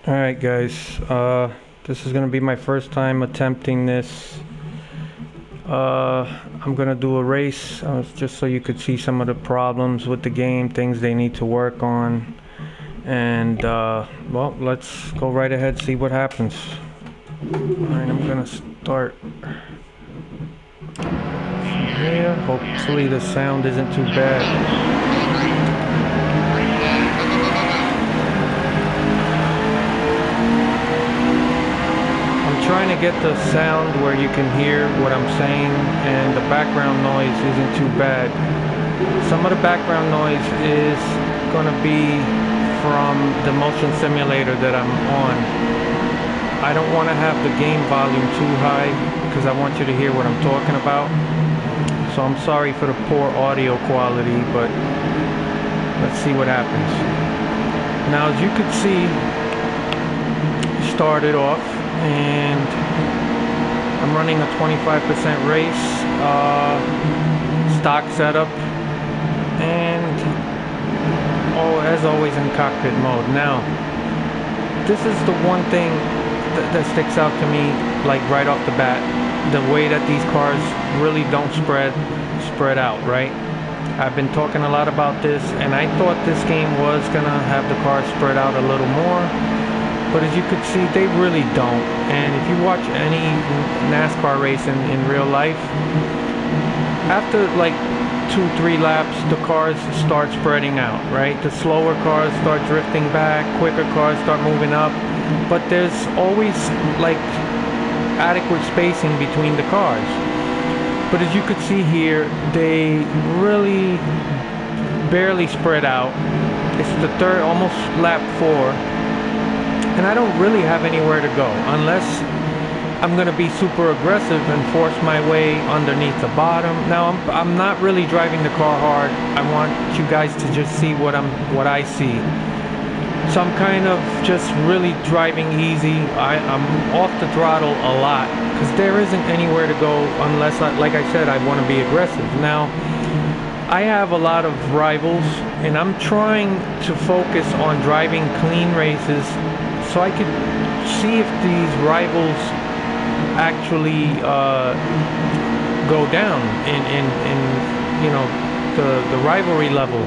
Alright guys, this is gonna be my first time attempting this. I'm gonna do a race just so you could see some of the problems with the game, things they need to work on. And well, let's go right ahead, see what happens. Alright, I'm gonna start here. Hopefully the sound isn't too bad. Trying to get the sound where you can hear what I'm saying and the background noise isn't too bad. Some of the background noise is going to be from the motion simulator that I'm on. I don't want to have the game volume too high because I want you to hear what I'm talking about. So I'm sorry for the poor audio quality, but let's see what happens. Now, as you could see, started off and I'm running a 25% race, stock setup, and as always in cockpit mode. Now, this is the one thing that sticks out to me, like right off the bat, the way that these cars really don't spread out, right? I've been talking a lot about this, and I thought this game was gonna have the cars spread out a little more. But as you could see, they really don't. And if you watch any NASCAR race in real life, after like 2-3 laps, the cars start spreading out, right? The slower cars start drifting back, quicker cars start moving up. But there's always like adequate spacing between the cars. But as you could see here, they really barely spread out. It's the third, almost lap 4. And I don't really have anywhere to go unless I'm going to be super aggressive and force my way underneath the bottom. Now, I'm not really driving the car hard. I want you guys to just see what I see. So I'm kind of just really driving easy. I'm off the throttle a lot because there isn't anywhere to go unless, like I said, I want to be aggressive. Now, I have a lot of rivals, and I'm trying to focus on driving clean races so I could see if these rivals actually go down in you know, the rivalry level.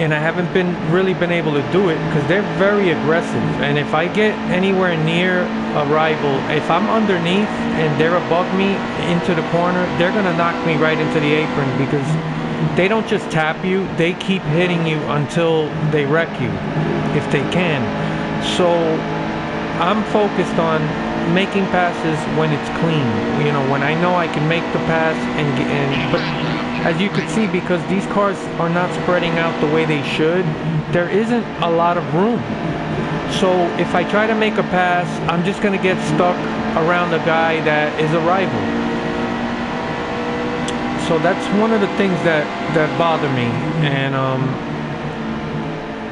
And I haven't really been able to do it because they're very aggressive. And if I get anywhere near a rival, if I'm underneath and they're above me into the corner, they're gonna knock me right into the apron because they don't just tap you, they keep hitting you until they wreck you, if they can. So I'm focused on making passes when it's clean, you know, when I know I can make the pass but as you can see, because these cars are not spreading out the way they should, there isn't a lot of room. So if I try to make a pass, I'm just going to get stuck around a guy that is a rival. So that's one of the things that bother me. And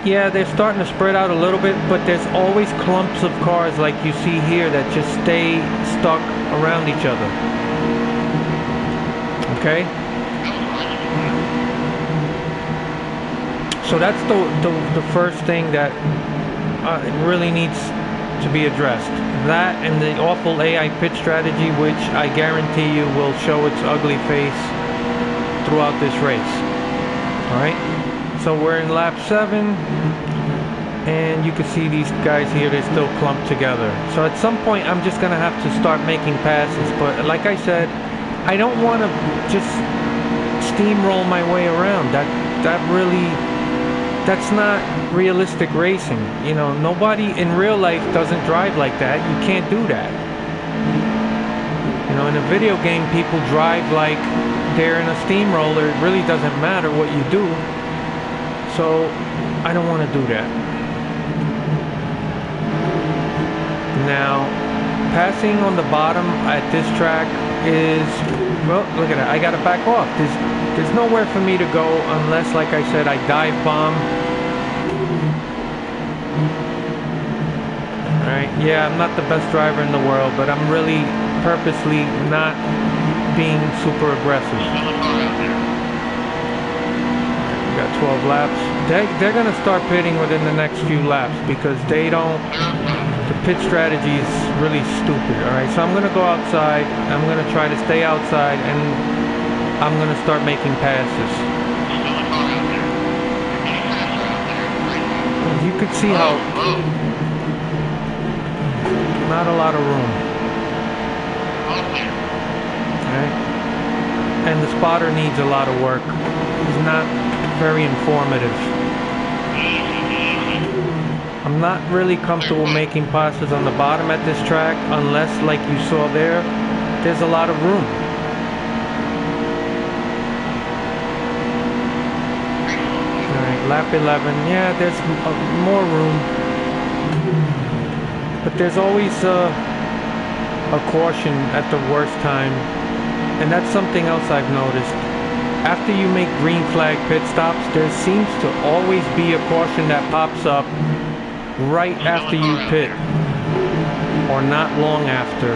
yeah, they're starting to spread out a little bit, but there's always clumps of cars like you see here that just stay stuck around each other. Okay? So that's the first thing that really needs to be addressed. That and the awful AI pit strategy, which I guarantee you will show its ugly face throughout this race. Alright? So we're in lap 7, and you can see these guys here, they're still clumped together. So at some point I'm just going to have to start making passes, but like I said, I don't want to just steamroll my way around. That's not realistic racing. You know, nobody in real life doesn't drive like that. You can't do that. You know, in a video game, people drive like they're in a steamroller. It really doesn't matter what you do. So I don't want to do that. Now, passing on the bottom at this track is, well, look at that. I got to back off. There's nowhere for me to go unless, like I said, I dive bomb. Alright, yeah, I'm not the best driver in the world, but I'm really purposely not being super aggressive. We got 12 laps. They're gonna start pitting within the next few laps because they don't. The pit strategy is really stupid. All right, so I'm gonna go outside. I'm gonna try to stay outside, and I'm gonna start making passes. You could see how not a lot of room. Okay, and the spotter needs a lot of work. He's not very informative. I'm not really comfortable making passes on the bottom at this track unless, like you saw there, there's a lot of room. Alright, lap 11. Yeah, there's more room. But there's always a caution at the worst time. And that's something else I've noticed. After you make green flag pit stops, there seems to always be a caution that pops up right after you pit, or not long after,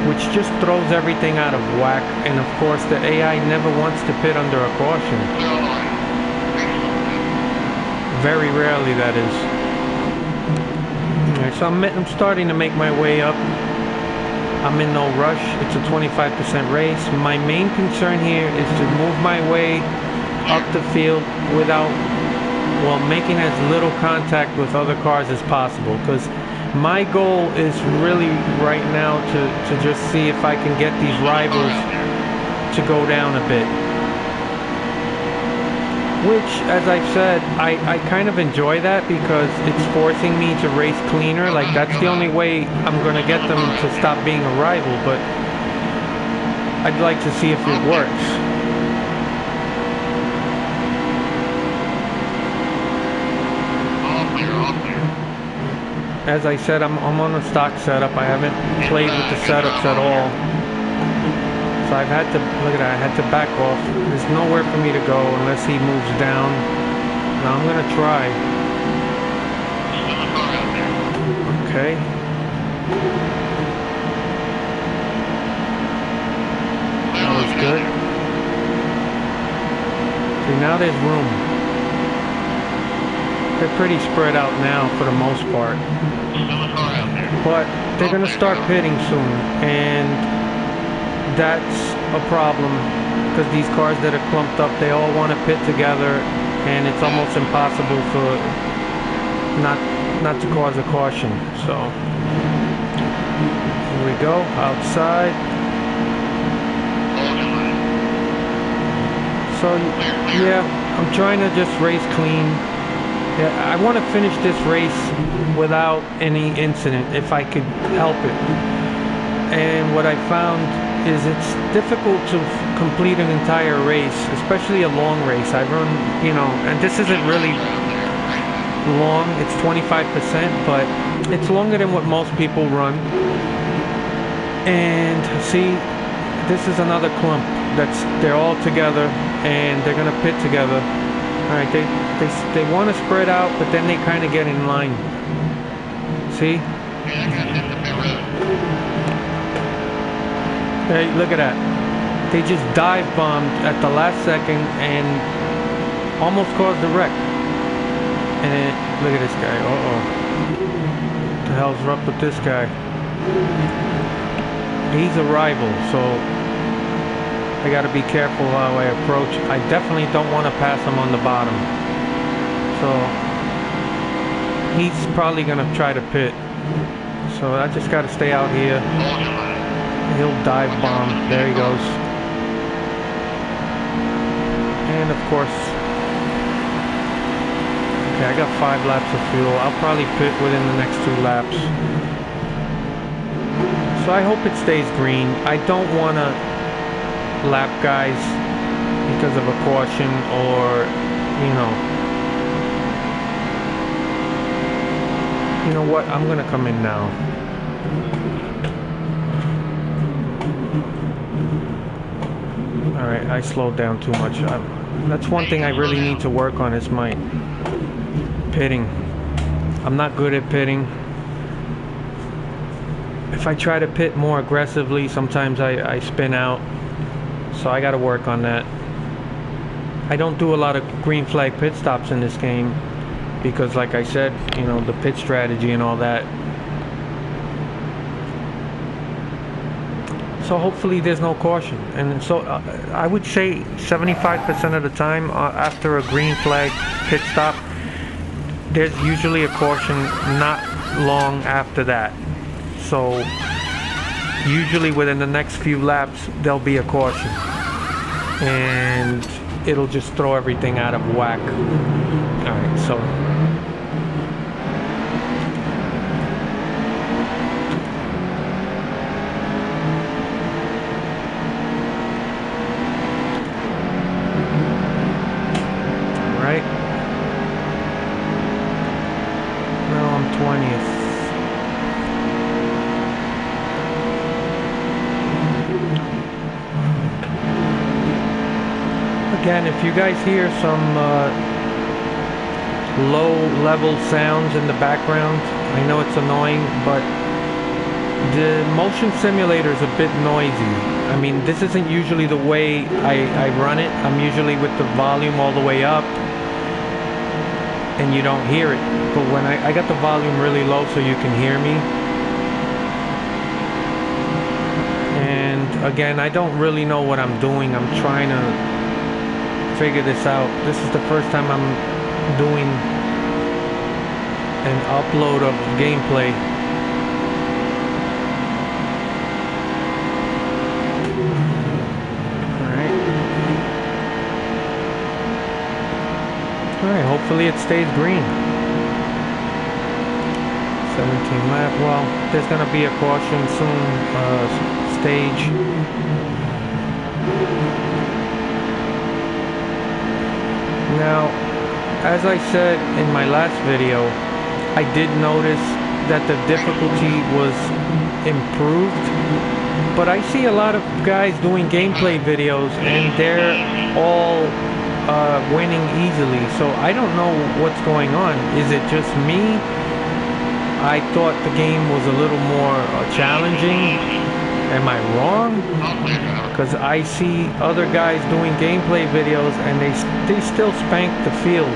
which just throws everything out of whack. And of course the AI never wants to pit under a caution. Very rarely, that is. Alright, so I'm starting to make my way up. I'm in no rush. It's a 25% race. My main concern here is to move my way up the field without, well, making as little contact with other cars as possible, because my goal is really right now to just see if I can get these rivals to go down a bit. Which, as I've said, I kind of enjoy that because it's forcing me to race cleaner. Like, that's the only way I'm going to get them to stop being a rival, but I'd like to see if it works. As I said, I'm on a stock setup. I haven't played with the setups at all. So I've had to, look at that, I had to back off. There's nowhere for me to go unless he moves down. Now I'm gonna try. Okay. That was good. See, now there's room. They're pretty spread out now for the most part. But they're gonna start pitting soon, and that's a problem because these cars that are clumped up, they all want to pit together, and it's almost impossible for not to cause a caution. So here we go, outside. So yeah, I'm trying to just race clean. Yeah, I want to finish this race without any incident if I could help it. And what I found is it's difficult to complete an entire race, especially a long race. I run, you know, and this isn't really long, it's 25%, but it's longer than what most people run. And see, this is another clump they're all together and they're gonna pit together. All right, they want to spread out, but then they kind of get in line. See? Hey, look at that. They just dive bombed at the last second and almost caused a wreck. And look at this guy. Uh-oh. What the hell's up with this guy? He's a rival, so I gotta be careful how I approach. I definitely don't want to pass him on the bottom. So he's probably gonna try to pit. So I just gotta stay out here. He'll dive bomb. There he goes. And of course, okay, I got 5 laps of fuel. I'll probably pit within the next 2 laps. So I hope it stays green. I don't want to lap guys because of a caution, or, you know what? I'm gonna come in now. Alright, I slowed down too much. That's one thing I really need to work on, is my pitting. I'm not good at pitting. If I try to pit more aggressively, sometimes I spin out. So I gotta work on that. I don't do a lot of green flag pit stops in this game because, like I said, you know, the pit strategy and all that. So hopefully there's no caution. And so I would say 75% of the time after a green flag pit stop, there's usually a caution not long after that. So usually within the next few laps there'll be a caution, and it'll just throw everything out of whack. Alright, so alright, now I'm 20th. Again, if you guys hear some low-level sounds in the background, I know it's annoying, but the motion simulator is a bit noisy. I mean, this isn't usually the way I run it. I'm usually with the volume all the way up, and you don't hear it. But when I got the volume really low so you can hear me. And again, I don't really know what I'm doing. I'm trying to figure this out. This is the first time I'm doing an upload of gameplay. Alright, hopefully it stays green. 17 lap. Well, there's gonna be a caution soon. Stage. Now, as I said in my last video, I did notice that the difficulty was improved, but I see a lot of guys doing gameplay videos and they're all winning easily, so I don't know what's going on. Is it just me? I thought the game was a little more challenging. Am I wrong? Because I see other guys doing gameplay videos and they still spank the field.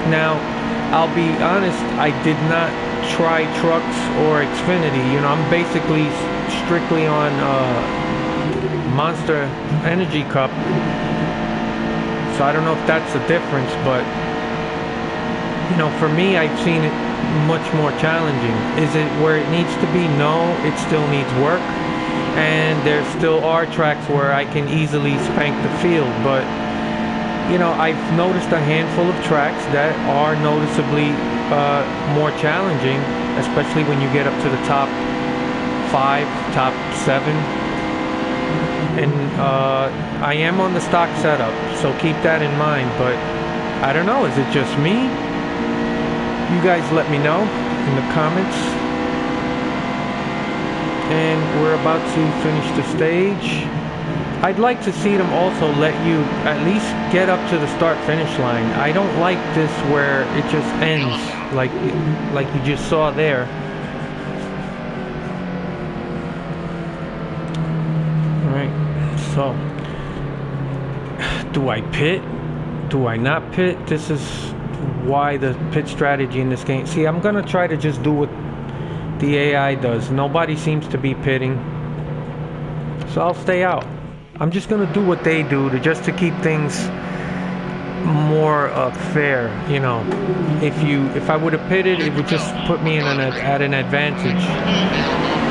Now, I'll be honest, I did not try trucks or Xfinity. You know, I'm basically strictly on Monster Energy Cup. So I don't know if that's the difference, but you know, for me, I've seen it much more challenging. Is it where it needs to be? No, it still needs work. And there still are tracks where I can easily spank the field, but you know, I've noticed a handful of tracks that are noticeably more challenging, especially when you get up to the top 5, top 7. And I am on the stock setup, so keep that in mind. But I don't know, is it just me? You guys let me know in the comments. And we're about to finish the stage. I'd like to see them also let you at least get up to the start-finish line. I don't like this where it just ends like you just saw there. Alright, so do I pit? Do I not pit? This is why the pit strategy in this game. See, I'm gonna try to just do what the AI does. Nobody seems to be pitting, so I'll stay out. I'm just gonna do what they do just to keep things more fair. You know, if I would have pitted, it would just put me in at an advantage.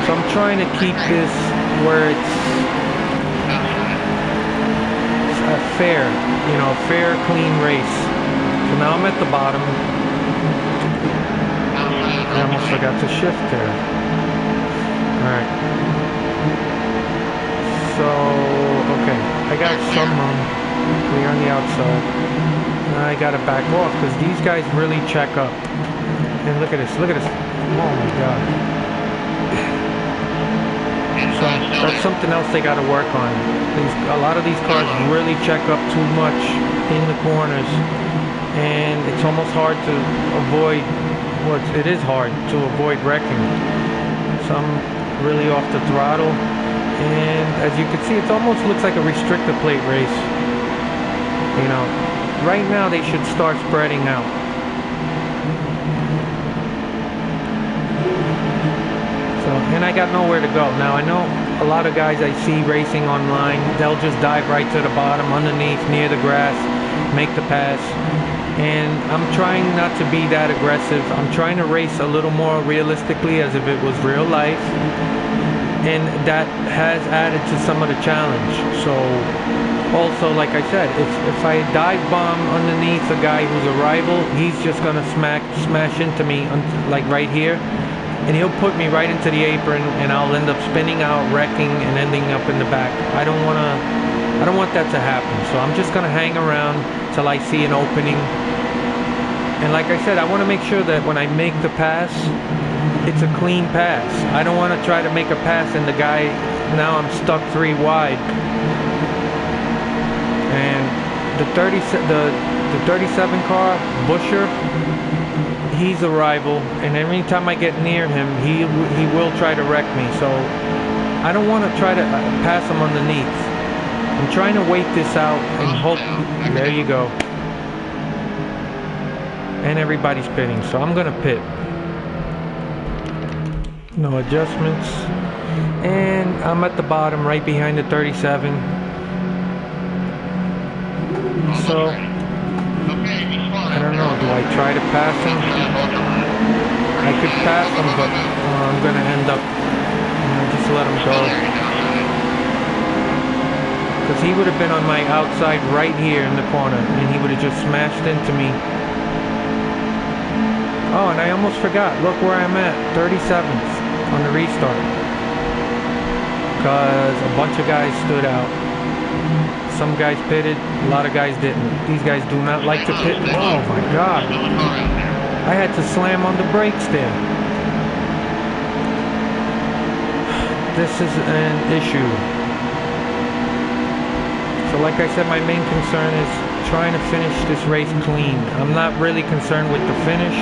So I'm trying to keep this where it's fair. You know, fair, clean race. So now I'm at the bottom. I almost forgot to shift there. Alright. So, okay. I got some room. Clear on the outside. I gotta back off because these guys really check up. And look at this. Look at this. Oh my god. So, that's something else they gotta work on. A lot of these cars really check up too much in the corners. And it's almost hard to avoid. Well, it is hard to avoid wrecking. So I'm really off the throttle, and as you can see, it almost looks like a restrictor plate race. You know, right now they should start spreading out. So, and I got nowhere to go. Now I know a lot of guys I see racing online, they'll just dive right to the bottom, underneath, near the grass, make the pass. And I'm trying not to be that aggressive. I'm trying to race a little more realistically, as if it was real life. And that has added to some of the challenge. So also, like I said, if I dive bomb underneath a guy who's a rival, he's just gonna smash into me, like right here, and he'll put me right into the apron, and I'll end up spinning out, wrecking, and ending up in the back. I don't want that to happen. So I'm just gonna hang around till I see an opening. And like I said, I want to make sure that when I make the pass, it's a clean pass. I don't want to try to make a pass and the guy, now I'm stuck 3 wide. And the 37 car, Busher, he's a rival, and every time I get near him, he will try to wreck me. So I don't want to try to pass him underneath. I'm trying to wait this out and hope. There you go. And everybody's pitting, so I'm gonna pit. No adjustments. And I'm at the bottom, right behind the 37. So I don't know, do I try to pass him? I could pass him, but I'm gonna end up, just let him go. Because he would have been on my outside right here in the corner, and he would have just smashed into me. Oh, and I almost forgot. Look where I'm at, 37th on the restart. Because a bunch of guys stood out. Some guys pitted, a lot of guys didn't. These guys do not like to pit. Oh my God. I had to slam on the brakes there. This is an issue. So like I said, my main concern is trying to finish this race clean. I'm not really concerned with the finish.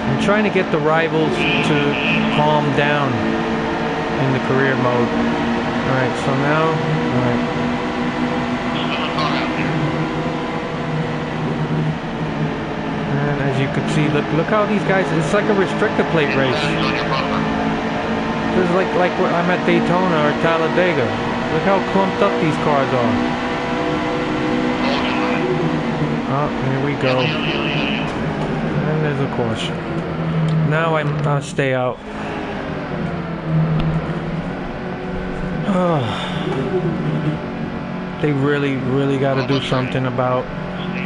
I'm trying to get the rivals to calm down in the career mode. Alright, so now, alright. And as you can see, look how these guys, it's like a restrictor plate race. This is like I'm at Daytona or Talladega. Look how clumped up these cars are. Oh, here we go. And there's a caution. Now I'll stay out. Oh. They really got to do something about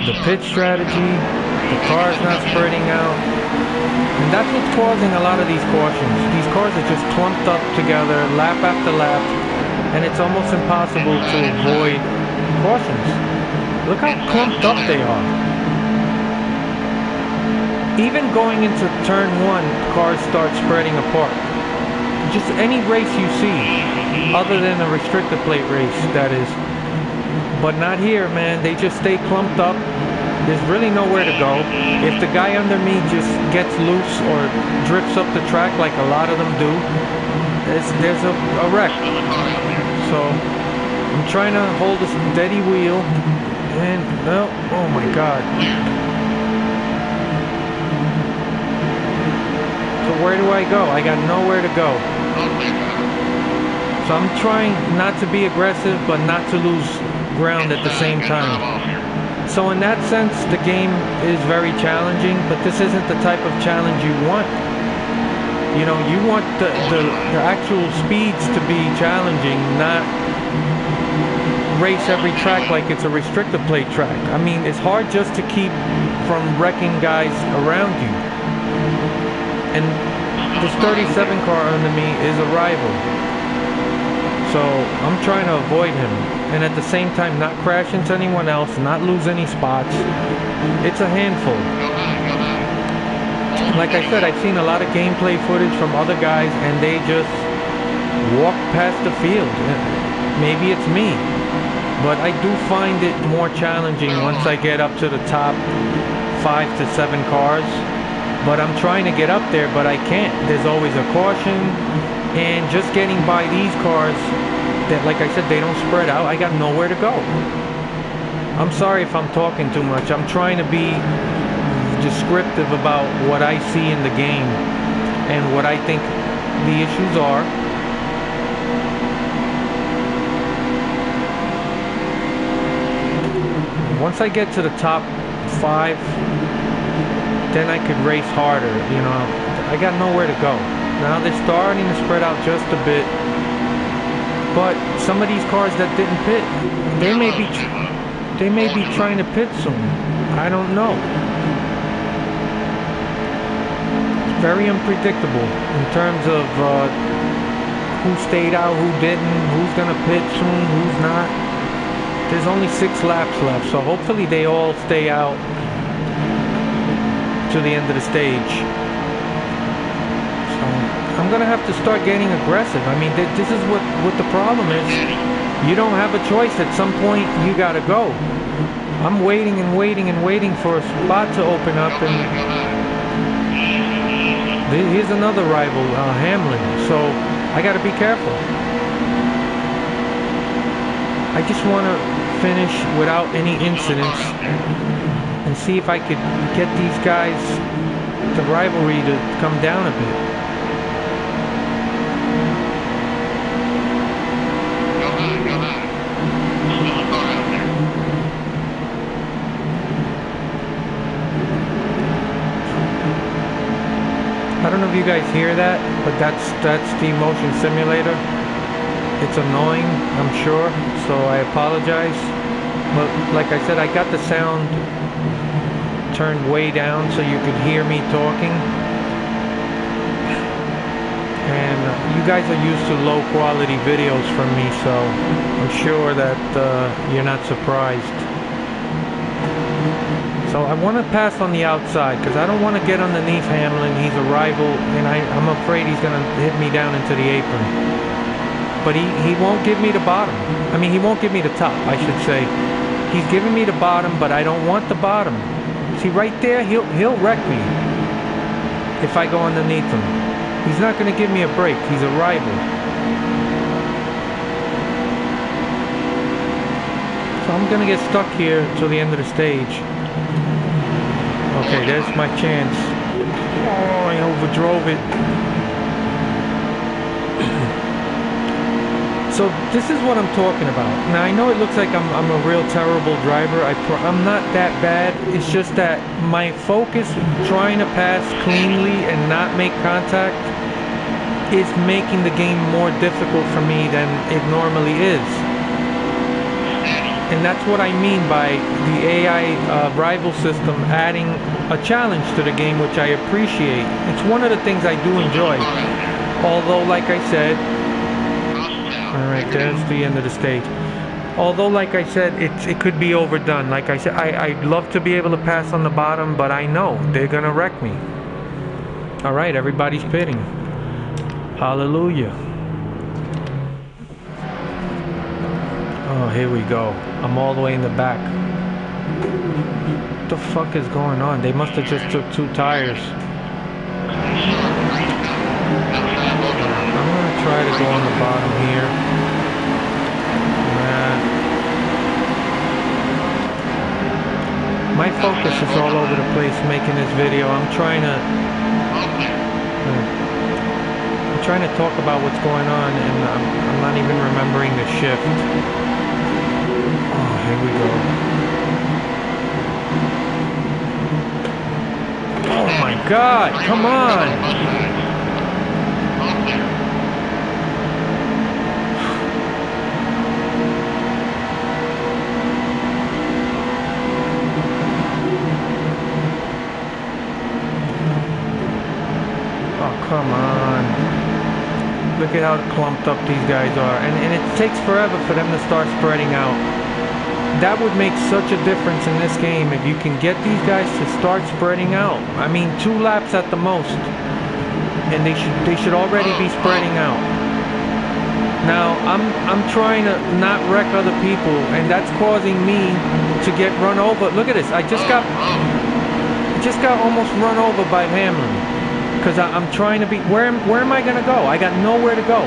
the pit strategy. The car's not spreading out. And that's what's causing a lot of these cautions. These cars are just clumped up together, lap after lap, and it's almost impossible to avoid cautions. Look how clumped up they are. Even going into turn 1, cars start spreading apart. Just any race you see, other than a restrictor plate race, that is. But not here, man. They just stay clumped up. There's really nowhere to go. If the guy under me just gets loose or drifts up the track like a lot of them do, there's a wreck. So I'm trying to hold a steady wheel. And, oh my God. So where do I go? I got nowhere to go. So I'm trying not to be aggressive, but not to lose ground at the same time. So in that sense, the game is very challenging, but this isn't the type of challenge you want. You know, you want the actual speeds to be challenging, not race every track like it's a restrictor plate track. I mean, it's hard just to keep from wrecking guys around you. And this 37 car under me is a rival. So I'm trying to avoid him. And at the same time, not crash into anyone else, not lose any spots. It's a handful. Like I said, I've seen a lot of gameplay footage from other guys, and they just walk past the field. Maybe it's me. But I do find it more challenging once I get up to the top 5 to 7 cars. But I'm trying to get up there, but I can't. There's always a caution. And just getting by these cars that, like I said, they don't spread out. I got nowhere to go. I'm sorry if I'm talking too much. I'm trying to be descriptive about what I see in the game and what I think the issues are. Once I get to the top 5, then I could race harder. You know, I got nowhere to go. Now they're starting to spread out just a bit, but some of these cars that didn't pit, they may be trying to pit soon. I don't know. It's very unpredictable in terms of who stayed out, who didn't, who's gonna pit soon, who's not. There's only 6 laps left, so hopefully they all stay out to the end of the stage. So I'm gonna have to start getting aggressive. I mean, this is what the problem is. You don't have a choice. At some point, you gotta go. I'm waiting and waiting and waiting for a spot to open up, and here's another rival, Hamlin. So I gotta be careful. I just want to finish without any incidents and see if I could get these guys, the rivalry, to come down a bit. I don't know if you guys hear that, but that's the motion simulator. It's annoying, I'm sure, so I apologize. But like I said, I got the sound turned way down so you could hear me talking. And you guys are used to low quality videos from me, so I'm sure that you're not surprised. So I want to pass on the outside because I don't want to get underneath Hamlin. He's a rival, and I'm afraid he's going to hit me down into the apron. But he won't give me the bottom. I mean, he won't give me the top, I should say. He's giving me the bottom, but I don't want the bottom. See, right there, he'll wreck me if I go underneath him. He's not going to give me a break. He's a rival. So I'm going to get stuck here till the end of the stage. Okay, there's my chance. Oh, I overdrove it. So this is what I'm talking about. Now I know it looks like I'm a real terrible driver. I'm not that bad. It's just that my focus trying to pass cleanly and not make contact is making the game more difficult for me than it normally is. And that's what I mean by the AI rival system adding a challenge to the game, which I appreciate. It's one of the things I do enjoy. Although, like I said, alright, there's the end of the stage. Although, like I said, it could be overdone. Like I said, I'd love to be able to pass on the bottom, but I know they're gonna wreck me. Alright, everybody's pitting. Hallelujah. Oh, here we go. I'm all the way in the back. What the fuck is going on? They must have just took 2 tires. I'm gonna try to go on the bottom here. My focus is all over the place making this video. I'm trying to talk about what's going on, and I'm not even remembering the shift. Oh, here we go. Oh my God, come on! Come on. Look at how clumped up these guys are. And it takes forever for them to start spreading out. That would make such a difference in this game if you can get these guys to start spreading out. I mean, 2 laps at the most. And they should already be spreading out. Now, I'm trying to not wreck other people, and that's causing me to get run over. Look at this. I just got almost run over by Hamlin. Because I'm trying to be... Where am I going to go? I got nowhere to go.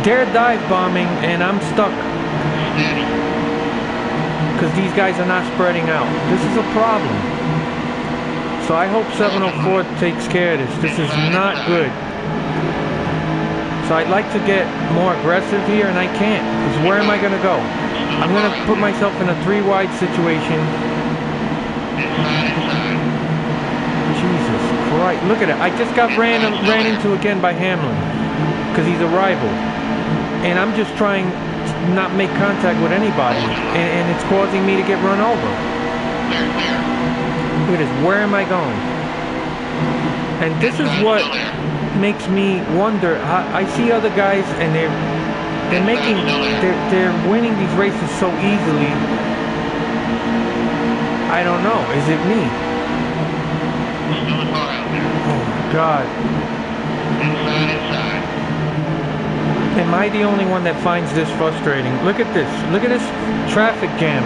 They're dive bombing, and I'm stuck. because these guys are not spreading out. This is a problem. So I hope 704 takes care of this. This is not good. So I'd like to get more aggressive here, and I can't. Because where am I going to go? I'm going to put myself in a 3 wide situation. Jesus Christ. Look at it. I just got ran into again by Hamlin. Because he's a rival. And I'm just trying to not make contact with anybody. And it's causing me to get run over. Look at this. Where am I going? And this is what makes me wonder. I see other guys and they're winning these races so easily. I don't know. Is it me? Oh my God. Am I the only one that finds this frustrating? Look at this. Look at this traffic jam.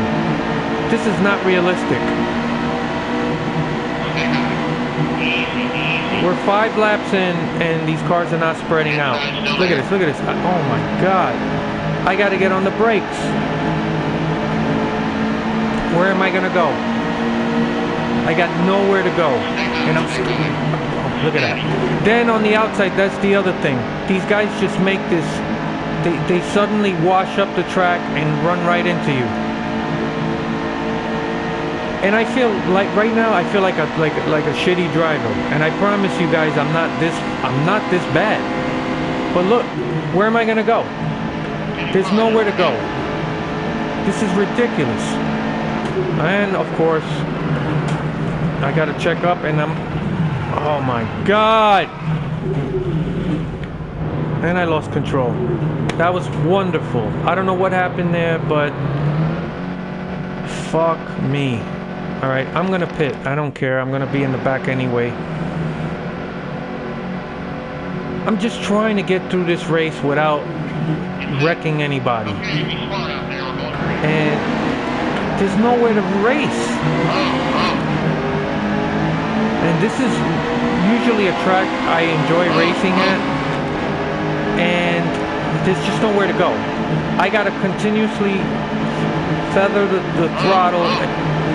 This is not realistic. We're 5 laps in and these cars are not spreading out. Look at this, look at this. Oh my God. I gotta get on the brakes. Where am I gonna go? I got nowhere to go. And I'm stuck. Oh, look at that. Then on the outside, that's the other thing. These guys just make this, they suddenly wash up the track and run right into you. And I feel like right now I feel like a shitty driver. And I promise you guys I'm not this bad. But look, where am I gonna go? There's nowhere to go. This is ridiculous. And of course I gotta check up and oh my God. And I lost control. That was wonderful. I don't know what happened there, but fuck me. Alright, I'm gonna pit. I don't care. I'm gonna be in the back anyway. I'm just trying to get through this race without wrecking anybody. And there's nowhere to race. And this is usually a track I enjoy racing at. And there's just nowhere to go. I gotta continuously feather the throttle.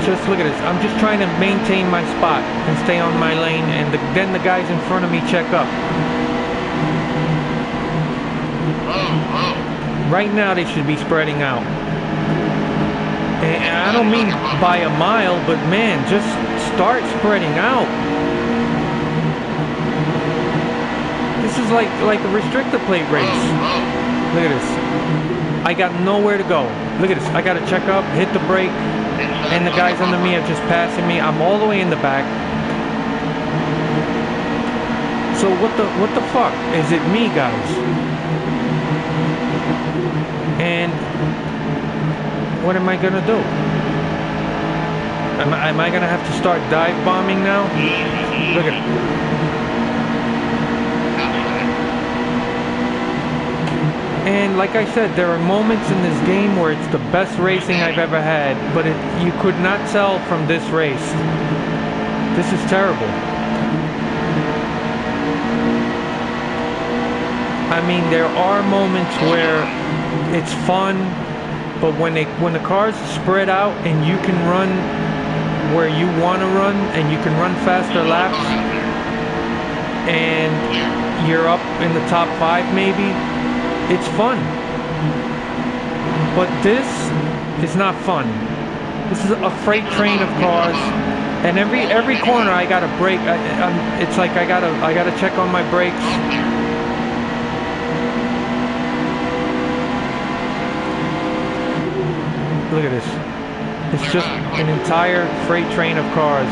Just look at this. I'm just trying to maintain my spot and stay on my lane, and then the guys in front of me check up. Right now they should be spreading out. And I don't mean by a mile, but man, just start spreading out. This is like a restrictor plate race. Look at this. I got nowhere to go. Look at this. I gotta check up, hit the brake. And the guys under me are just passing me. I'm all the way in the back. So what the fuck? Is it me, guys? And what am I gonna do? Am I gonna have to start dive bombing now? Look at it. And like I said, there are moments in this game where it's the best racing I've ever had, but you could not tell from this race. This is terrible. I mean, there are moments where it's fun, but when the cars spread out and you can run where you want to run and you can run faster laps and you're up in the top 5 maybe, it's fun. But this is not fun. This is a freight train of cars, and every corner I gotta brake. It's like I gotta check on my brakes. Look at this. It's just an entire freight train of cars.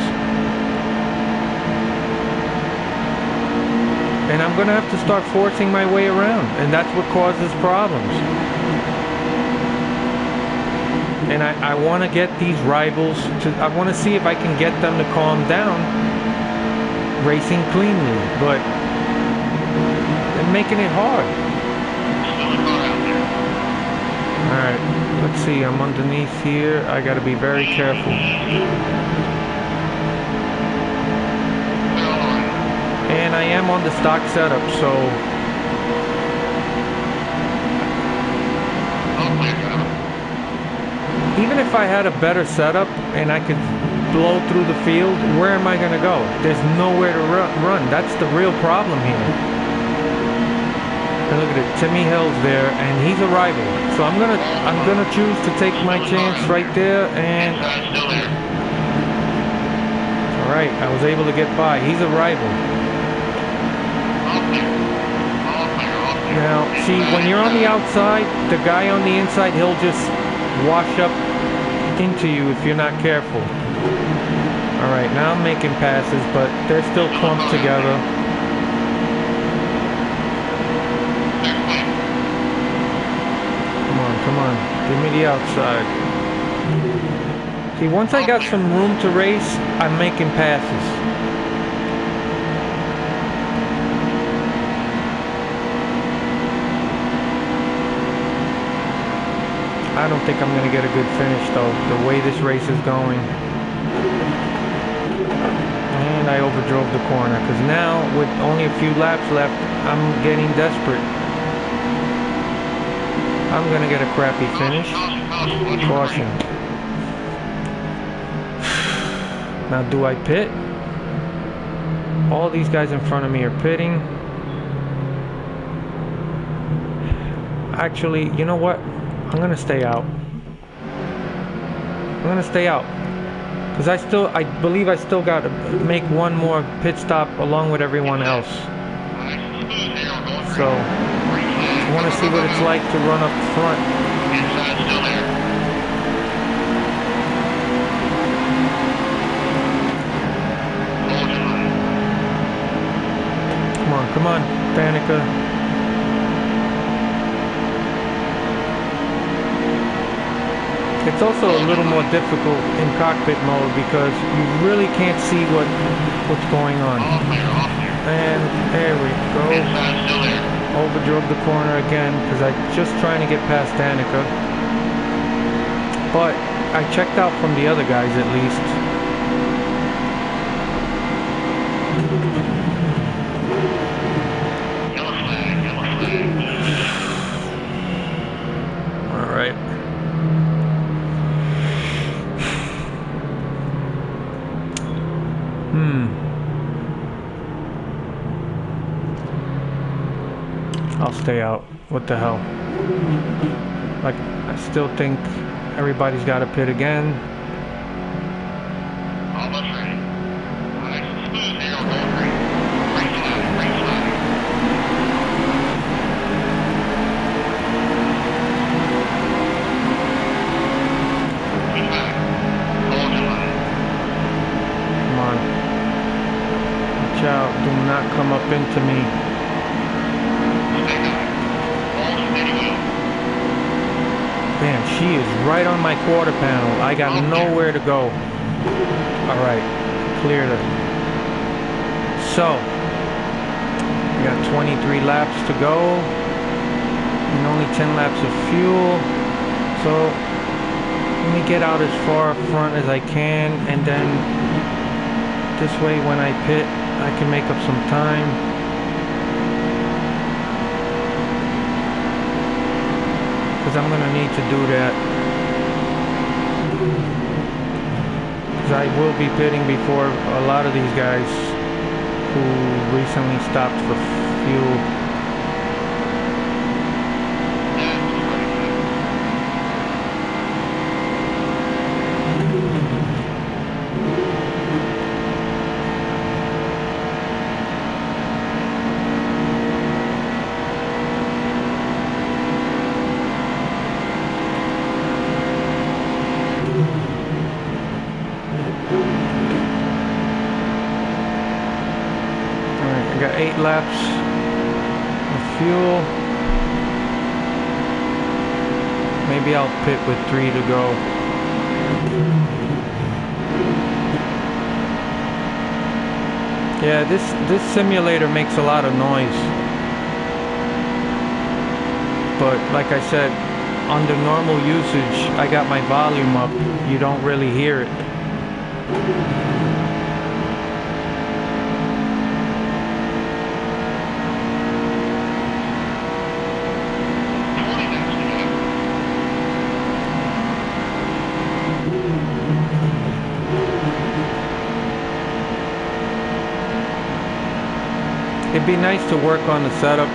And I'm gonna have to start forcing my way around, and that's what causes problems. And I want to get these rivals I want to see if I can get them to calm down, racing cleanly, but they're making it hard. Alright, let's see, I'm underneath here. I gotta be very careful. And I am on the stock setup, so even if I had a better setup and I could blow through the field, where am I going to go? There's nowhere to run. That's the real problem here. And look at it, Timmy Hill's there, and he's a rival. So I'm gonna choose to take my chance right there, and all right, I was able to get by. He's a rival. Now, see, when you're on the outside, the guy on the inside, he'll just wash up into you if you're not careful. All right, now I'm making passes, but they're still clumped together. Come on, give me the outside. See, once I got some room to race, I'm making passes. I don't think I'm going to get a good finish, though, the way this race is going. And I overdrove the corner, because now, with only a few laps left, I'm getting desperate. I'm gonna get a crappy finish. Caution. Now, do I pit? All these guys in front of me are pitting. Actually, you know what? I'm gonna stay out. I'm gonna stay out. Because I believe I still got to make one more pit stop along with everyone else. So, I want to see what it's like to run up front. Come on, Danica. It's also a little more difficult in cockpit mode because you really can't see what's going on. And there we go. Overdrove the corner again because I'm just trying to get past Danica. But I checked out from the other guys at least. All right. I'll stay out. What the hell? Like, I still think everybody's got to pit again. Come on. Watch out. Do not come up into me. Man, she is right on my quarter panel. I got nowhere to go. Alright, cleared her. So, we got 23 laps to go. And only 10 laps of fuel. So, let me get out as far up front as I can. And then, this way when I pit, I can make up some time. Because I'm going to need to do that. Because I will be pitting before a lot of these guys who recently stopped for fuel. Got 8 laps of fuel. Maybe I'll pit with 3 to go. Yeah, this simulator makes a lot of noise. But like I said, under normal usage, I got my volume up. You don't really hear it. It'd be nice to work on the setup,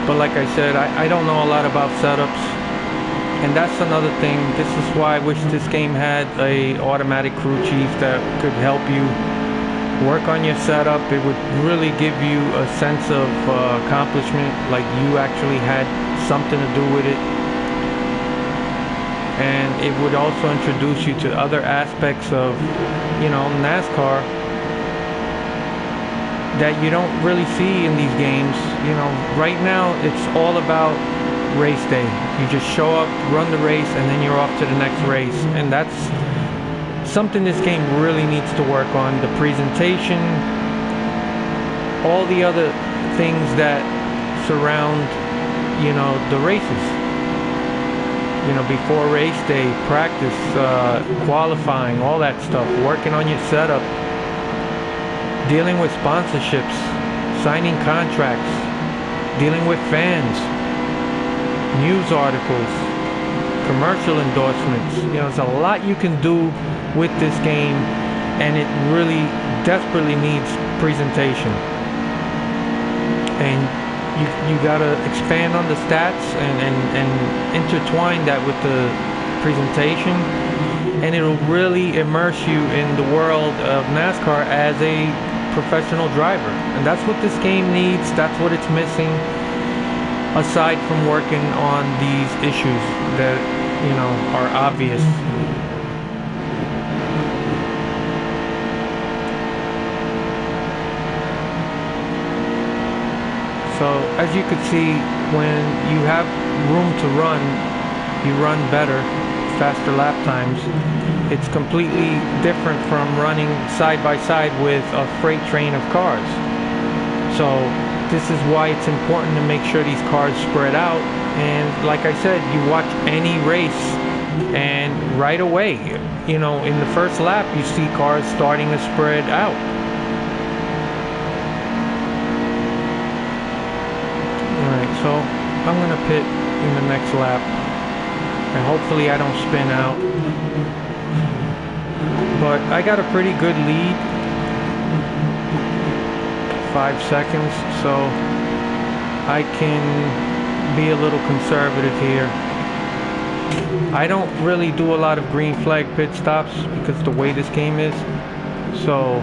but like I said, I don't know a lot about setups. And that's another thing. This is why I wish this game had a automatic crew chief that could help you work on your setup. It would really give you a sense of accomplishment, like you actually had something to do with it. And it would also introduce you to other aspects of, NASCAR that you don't really see in these games. Right now it's all about race day. You just show up, run the race, and then you're off to the next race. And that's something this game really needs to work on. The presentation, all the other things that surround, the races. Before race day, practice, qualifying, all that stuff, working on your setup, dealing with sponsorships, signing contracts, dealing with fans, news articles, commercial endorsements. There's a lot you can do with this game, and it really desperately needs presentation. And you gotta expand on the stats and intertwine that with the presentation, and it'll really immerse you in the world of NASCAR as a professional driver. And that's what this game needs. That's what it's missing, aside from working on these issues that are obvious. So as you could see, when you have room to run, you run better, faster lap times. It's completely different from running side by side with a freight train of cars. So this is why it's important to make sure these cars spread out. And like I said, you watch any race and right away, in the first lap, you see cars starting to spread out. So I'm going to pit in the next lap, and hopefully I don't spin out. But I got a pretty good lead, 5 seconds, so I can be a little conservative here. I don't really do a lot of green flag pit stops because the way this game is. So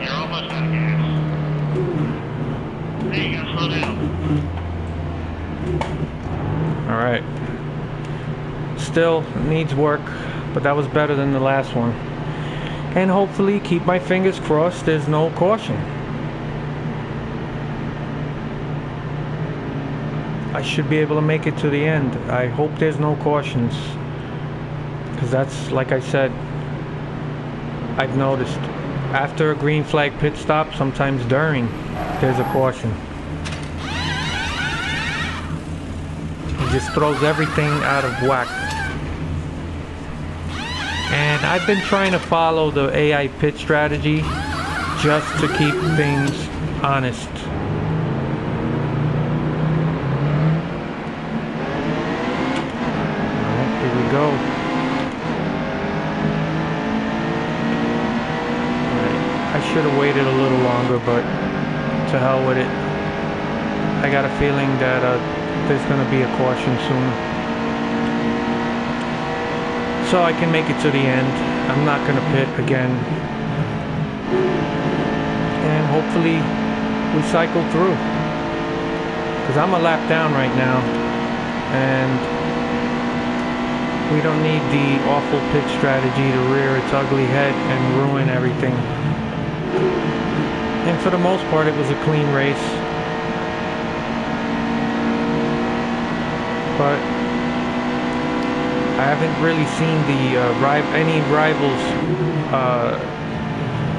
you're almost out of gas. Hey, you gotta slow down. Alright. Still needs work, but that was better than the last one. And hopefully, keep my fingers crossed, there's no caution. I should be able to make it to the end. I hope there's no cautions, because that's, like I said, I've noticed after a green flag pit stop, sometimes during, there's a caution. It just throws everything out of whack. And I've been trying to follow the AI pit strategy just to keep things honest. Alright, here we go. I should have waited a little longer, but to hell with it. I got a feeling that there's going to be a caution soon. So I can make it to the end. I'm not going to pit again. And hopefully we cycle through. Because I'm a lap down right now. And we don't need the awful pit strategy to rear its ugly head and ruin everything. And for the most part, it was a clean race. But I haven't really seen the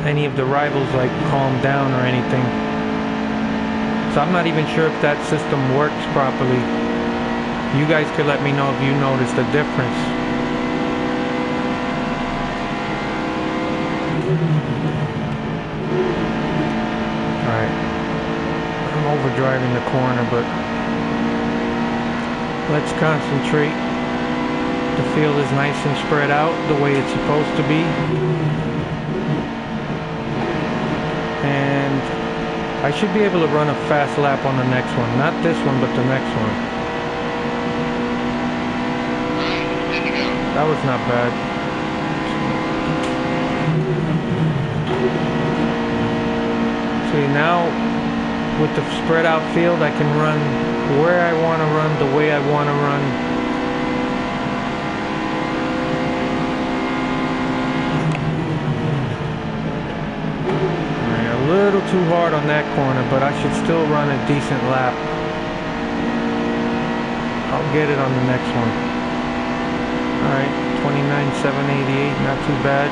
any of the rivals like calm down or anything. So I'm not even sure if that system works properly. You guys could let me know if you noticed a difference. Alright, I'm overdriving the corner, but let's concentrate. The field is nice and spread out the way it's supposed to be. And I should be able to run a fast lap on the next one. Not this one, but the next one. Good to go. That was not bad. See, now with the spread out field, I can run where I want to run, the way I want to run. A little too hard on that corner, but I should still run a decent lap. I'll get it on the next one. Alright, 29,788, not too bad.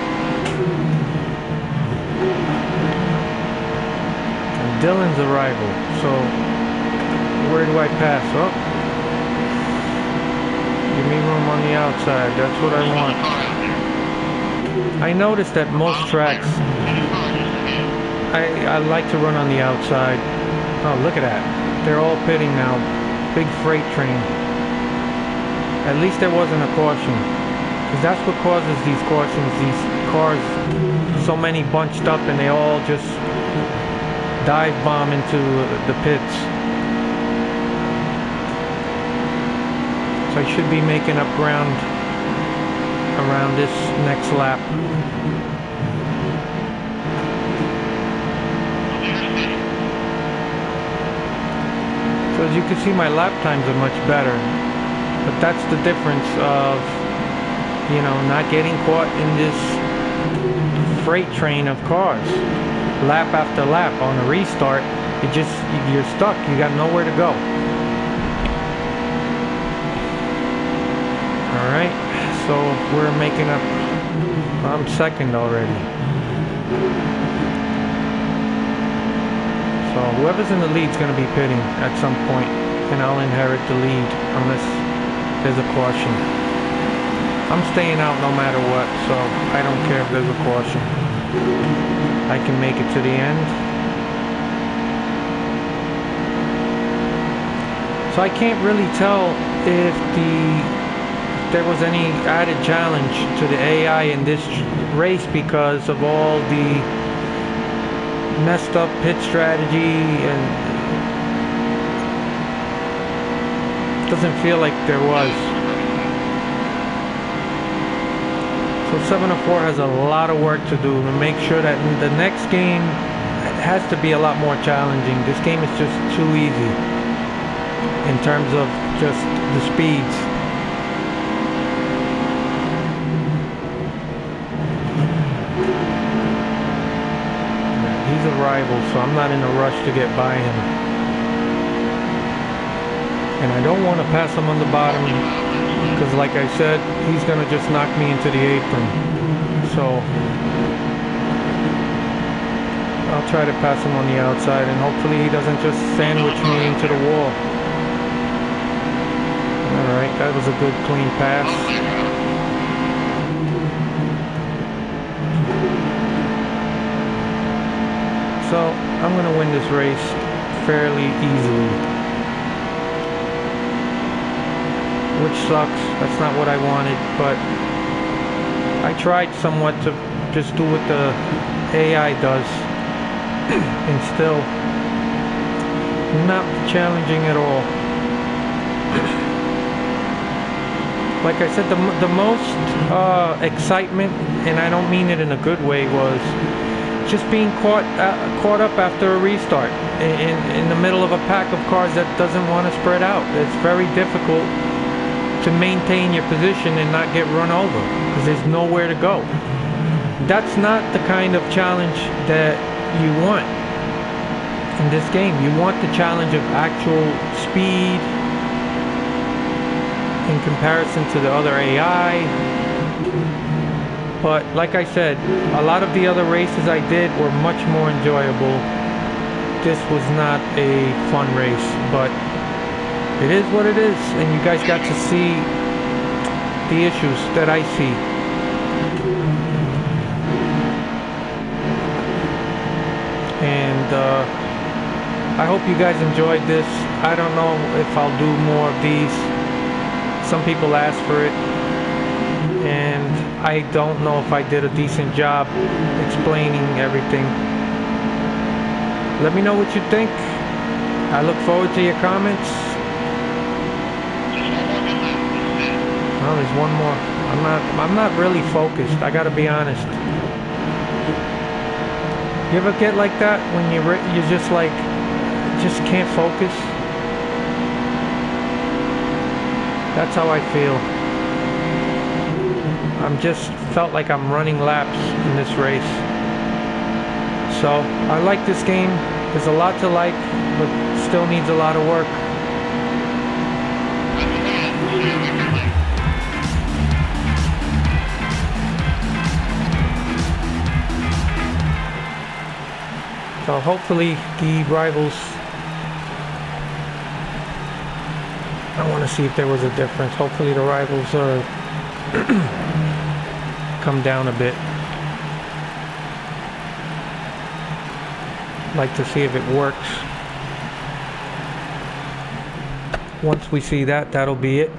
And Dylan's a rival, so where do I pass? Oh, give me room on the outside, that's what I want. I noticed that most tracks, I like to run on the outside. Oh, look at that. They're all pitting now. Big freight train. At least there wasn't a caution. Because that's what causes these cautions. These cars, so many bunched up and they all just dive bomb into the pits. So I should be making up ground around this next lap. So as you can see, my lap times are much better, but that's the difference of, you know, not getting caught in this freight train of cars. Lap after lap on a restart, you're stuck. You got nowhere to go. All right, so we're making up. I'm second already. So whoever's in the lead is going to be pitting at some point, and I'll inherit the lead unless there's a caution. I'm staying out no matter what, so I don't care if there's a caution. I can make it to the end. So I can't really tell if there was any added challenge to the AI in this race because of all the messed up pit strategy, and doesn't feel like there was. So 704 has a lot of work to do to make sure that the next game has to be a lot more challenging. This game is just too easy in terms of just the speeds. He's a rival, so I'm not in a rush to get by him. And I don't want to pass him on the bottom because, like I said, he's going to just knock me into the apron. So I'll try to pass him on the outside, and hopefully he doesn't just sandwich me into the wall. Alright, that was a good clean pass. So I'm going to win this race fairly easily, which sucks. That's not what I wanted, but I tried somewhat to just do what the AI does, and still not challenging at all. Like I said, the most excitement, and I don't mean it in a good way, was just being caught up after a restart in the middle of a pack of cars that doesn't want to spread out. It's very difficult to maintain your position and not get run over because there's nowhere to go. That's not the kind of challenge that you want in this game. You want the challenge of actual speed in comparison to the other AI. But like I said, a lot of the other races I did were much more enjoyable. This was not a fun race, but it is what it is, and you guys got to see the issues that I see. And I hope you guys enjoyed this. I don't know if I'll do more of these. Some people asked for it, and I don't know if I did a decent job explaining everything. Let me know what you think. I look forward to your comments. Oh, there's one more. I'm not really focused. I gotta be honest. You ever get like that when you're just like, just can't focus? That's how I feel. I'm just felt like I'm running laps in this race. So I like this game. There's a lot to like, but still needs a lot of work. So hopefully the rivals, I want to see if there was a difference. Hopefully the rivals are come down a bit. Like to see if it works. Once we see that, that'll be it.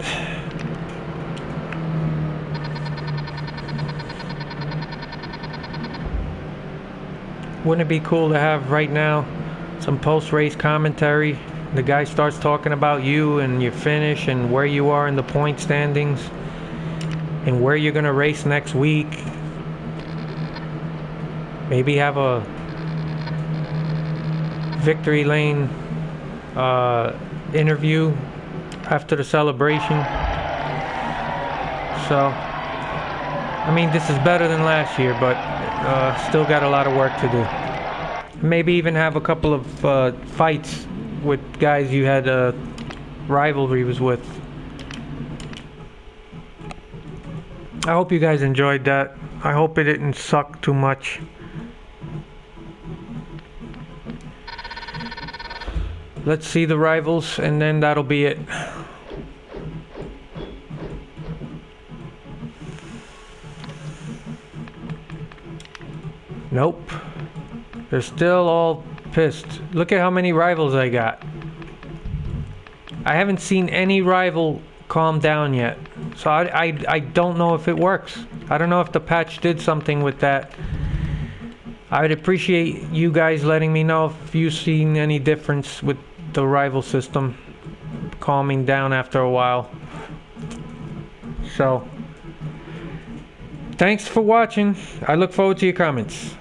Wouldn't it be cool to have right now some post-race commentary? The guy starts talking about you and your finish and where you are in the point standings and where you're gonna race next week. Maybe have a victory lane interview after the celebration. So, I mean, this is better than last year, but still got a lot of work to do. Maybe even have a couple of fights with guys you had rivalry was with. I hope you guys enjoyed that. I hope it didn't suck too much. Let's see the rivals and then that'll be it. Nope. They're still all pissed. Look at how many rivals I got. I haven't seen any rival calm down yet. So I don't know if it works. I don't know if the patch did something with that. I would appreciate you guys letting me know if you've seen any difference with the rival system calming down after a while. So, thanks for watching. I look forward to your comments.